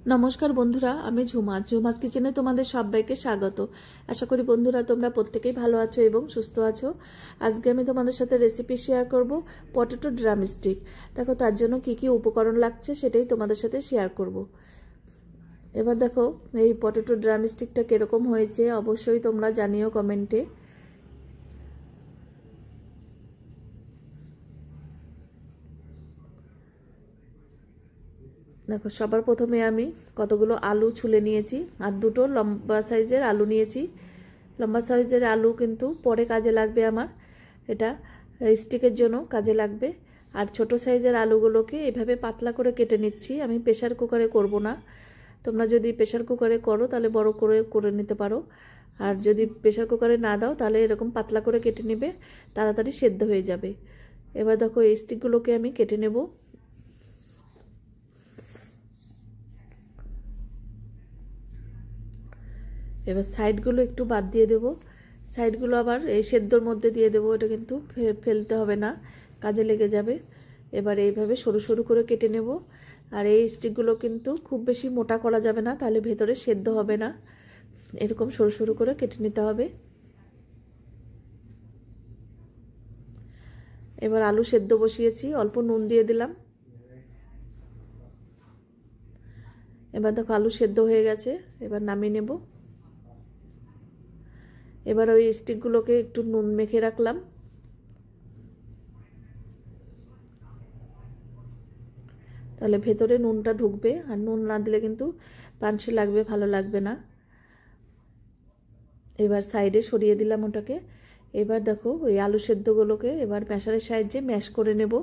নমস্কার বন্ধুরা, আমি ঝুমাস কিচেনে তোমাদের সবাইকে স্বাগত। আশা করি বন্ধুরা তোমরা প্রত্যেকেই ভালো আছো এবং সুস্থ আছো। আজকে আমি তোমাদের সাথে রেসিপি শেয়ার করব পটেটো ড্রামস্টিক। দেখো তার জন্য কি কি উপকরণ লাগছে সেটাই তোমাদের সাথে শেয়ার করব। এবার দেখো এই পটেটো ড্রামস্টিকটা কিরকম হয়েছে অবশ্যই তোমরা জানিও কমেন্টে। দেখো সবার প্রথমে আমি কতগুলো আলু ছুলে নিয়েছি আর দুটো লম্বা সাইজের আলু নিয়েছি। লম্বা সাইজের আলু কিন্তু পরে কাজে লাগবে, আমার এটা স্টিকের জন্য কাজে লাগবে। আর ছোট সাইজের আলুগুলোকে এভাবে পাতলা করে কেটে নিচ্ছি। আমি প্রেসার কুকারে করব না, তোমরা যদি প্রেসার কুকারে করো তাহলে বড় করে করে নিতে পারো, আর যদি প্রেসার কুকারে না দাও তাহলে এরকম পাতলা করে কেটে নেবে, তাড়াতাড়ি সেদ্ধ হয়ে যাবে। এবার দেখো এই স্টিকগুলোকে আমি কেটে নেব। এবার সাইডগুলো একটু বাদ দিয়ে দেব, সাইডগুলো আবার এই সেদ্ধর মধ্যে দিয়ে দেব, এটা কিন্তু ফেলতে হবে না, কাজে লেগে যাবে। এবার এইভাবে সরু সরু করে কেটে নেব। আর এই স্টিকগুলো কিন্তু খুব বেশি মোটা করা যাবে না, তাহলে ভেতরে সেদ্ধ হবে না। এরকম সরু সরু করে কেটে নিতে হবে। এবার আলু সেদ্ধ বসিয়েছি, অল্প নুন দিয়ে দিলাম। এবার দেখো আলু সেদ্ধ হয়ে গেছে, এবার নামিয়ে নেব। এবার ওই স্টিকগুলোকে একটু নুন মেখে রাখলাম, তাহলে ভেতরে নুনটা ঢুকবে, আর নুন না দিলে কিন্তু পানসে লাগবে, ভালো লাগবে না। এবার সাইডে সরিয়ে দিলাম ওটাকে। এবার দেখো ওই আলু সেদ্ধগুলোকে এবার ম্যাশারের সাহায্যে ম্যাশ করে নেব।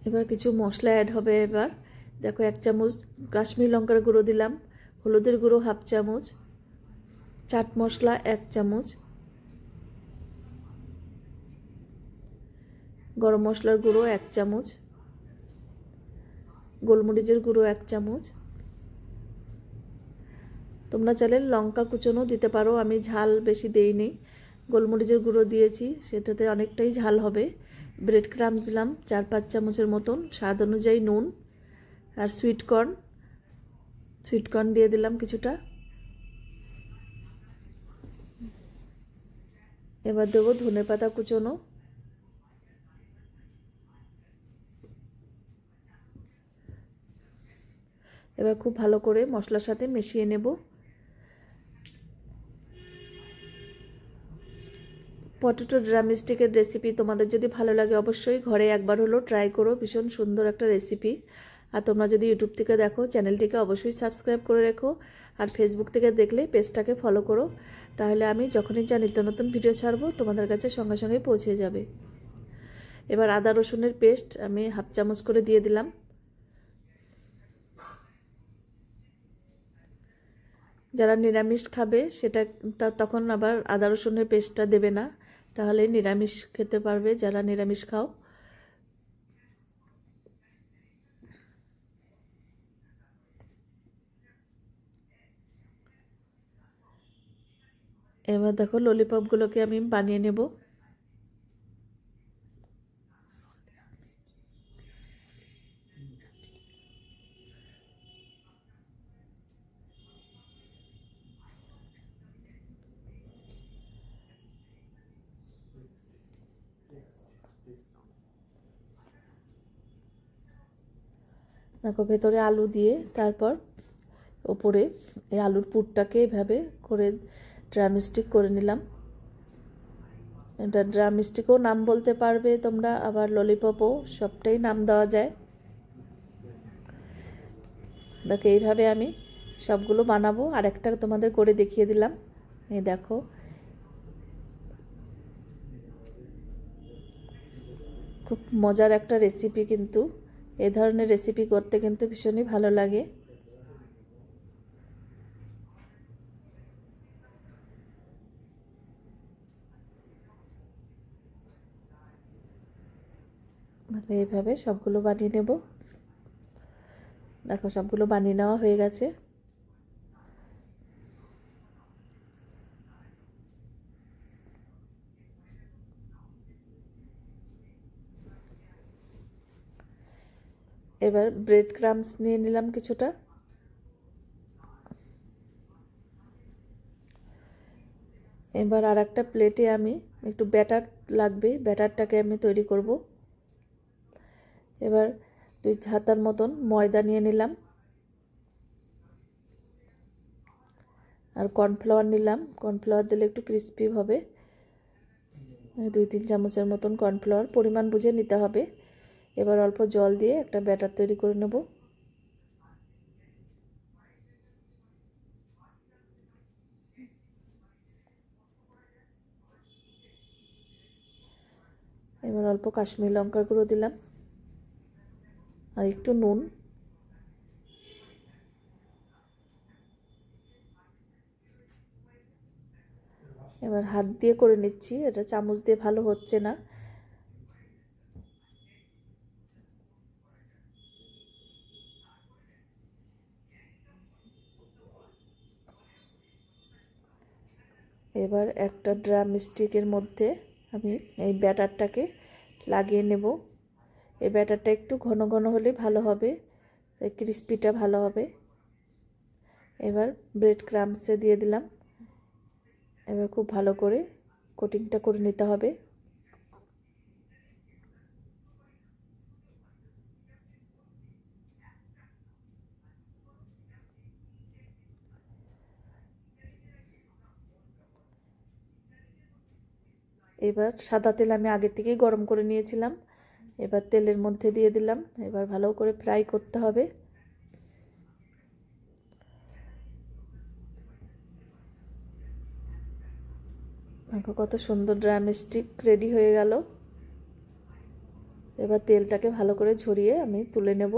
এবার কিছু মশলা অ্যাড হবে। এবার দেখো 1 চামচ কাশ্মীরি লঙ্কার গুঁড়ো দিলাম, হলুদের গুঁড়ো 1/2 চামচ, চাট মশলা 1 চামচ, গরম মশলার গুঁড়ো 1 চামচ, গোলমরিচের গুঁড়ো 1 চামচ। তোমরা চাইলে লঙ্কা কুচোনো দিতে পারো, আমি ঝাল বেশি দেইনি, গোলমরিচের গুঁড়ো দিয়েছি, সেটাতে অনেকটাই ঝাল হবে। ব্রেড ক্রাম্ব দিলাম 4-5 চামচের মতন, স্বাদ অনুযায়ী নুন, আর সুইট কর্ন দিয়ে দিলাম কিছুটা। এবার দেবো ধনেপাতা কুচোনো। এবার খুব ভালো করে মশলার সাথে মিশিয়ে নেব। পটেটো ড্রামস্টিকের রেসিপি তোমাদের যদি ভালো লাগে অবশ্যই ঘরে একবার হলো ট্রাই করো, ভীষণ সুন্দর একটা রেসিপি। আর তোমরা যদি ইউটিউব থেকে দেখো চ্যানেলটিকে অবশ্যই সাবস্ক্রাইব করে রেখো, আর ফেসবুক থেকে দেখলে পেজটাকে ফলো করো, তাহলে আমি যখনই যা নিত্য নতুন ভিডিও ছাড়বো তোমাদের কাছে সঙ্গে সঙ্গে পৌঁছে যাবে। এবার আদা রসুনের পেস্ট আমি 1/2 চামচ করে দিয়ে দিলাম। যারা নিরামিষ খাবে সেটা তখন আবার আদা রসুনের পেস্টটা দেবে না, তাহলে নিরামিষ খেতে পারবে যারা নিরামিষ খাও। এবার দেখো ললিপপগুলোকে আমি বানিয়ে নেব। দেখো ভেতরে আলু দিয়ে তারপর ওপরে এই আলুর পুরটাকে এভাবে করে ড্রামস্টিক করে নিলাম। এটা ড্রামস্টিকও নাম বলতে পারবে তোমরা, আবার ললিপপও, সবটাই নাম দেওয়া যায়। দেখো এইভাবে আমি সবগুলো বানাবো, আর একটা তোমাদের করে দেখিয়ে দিলাম। এই দেখো খুব মজার একটা রেসিপি, কিন্তু এই ধরনের রেসিপি করতে কিন্তু ভীষণই ভালো লাগে। এইভাবে সবগুলো বানিয়ে নেব। দেখো সবগুলো বানিয়ে নেওয়া হয়ে গেছে। এবার ব্রেড ক্রাম্বস নিয়ে নিলাম কিছুটা। এবার আর একটা প্লেটে আমি একটু ব্যাটার লাগবে, ব্যাটারটাকে আমি তৈরি করব। এবার 2 হাতার মতন ময়দা নিয়ে নিলাম আর কর্নফ্লাওয়ার নিলাম। কর্নফ্লাওয়ার দিলে একটু ক্রিস্পি হবে। 2-3 চামচের মতন কর্নফ্লাওয়ার, পরিমাণ বুঝে নিতে হবে। এবার অল্প জল দিয়ে একটা ব্যাটার তৈরি করে নেব। এবার অল্প কাশ্মীরি লঙ্কার গুঁড়ো দিলাম আর একটু নুন। এবার হাত দিয়ে করে নিচ্ছি, এটা চামচ দিয়ে ভালো হচ্ছে না। এবার একটা ড্রাম স্টিকের মধ্যে আমি এই ব্যাটারটাকে লাগিয়ে নেব। এই ব্যাটারটা একটু ঘন ঘন হলে ভালো হবে, ক্রিস্পিটা ভালো হবে। এবার ব্রেড ক্রাম্বসে দিয়ে দিলাম। এবার খুব ভালো করে কোটিংটা করে নিতে হবে। এবার সাদা তেল আমি আগে থেকেই গরম করে নিয়েছিলাম, এবার তেলের মধ্যে দিয়ে দিলাম। এবার ভালো করে ফ্রাই করতে হবে। দেখো কত সুন্দর ড্রাম স্টিক রেডি হয়ে গেল। এবার তেলটাকে ভালো করে ঝরিয়ে আমি তুলে নেব।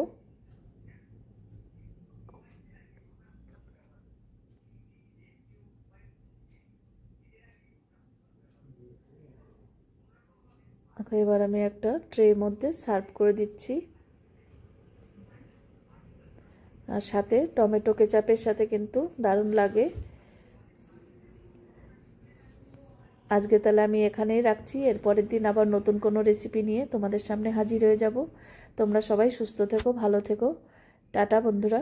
এবার আমি একটা ট্রের মধ্যে সার্ভ করে দিচ্ছি। আর সাথে টমেটো কেচাপের সাথে কিন্তু দারুণ লাগে। আজকে তাহলে আমি এখানেই রাখছি, এর পরের দিন আবার নতুন কোনো রেসিপি নিয়ে তোমাদের সামনে হাজির হয়ে যাব। তোমরা সবাই সুস্থ থেকো, ভালো থেকো। টাটা বন্ধুরা।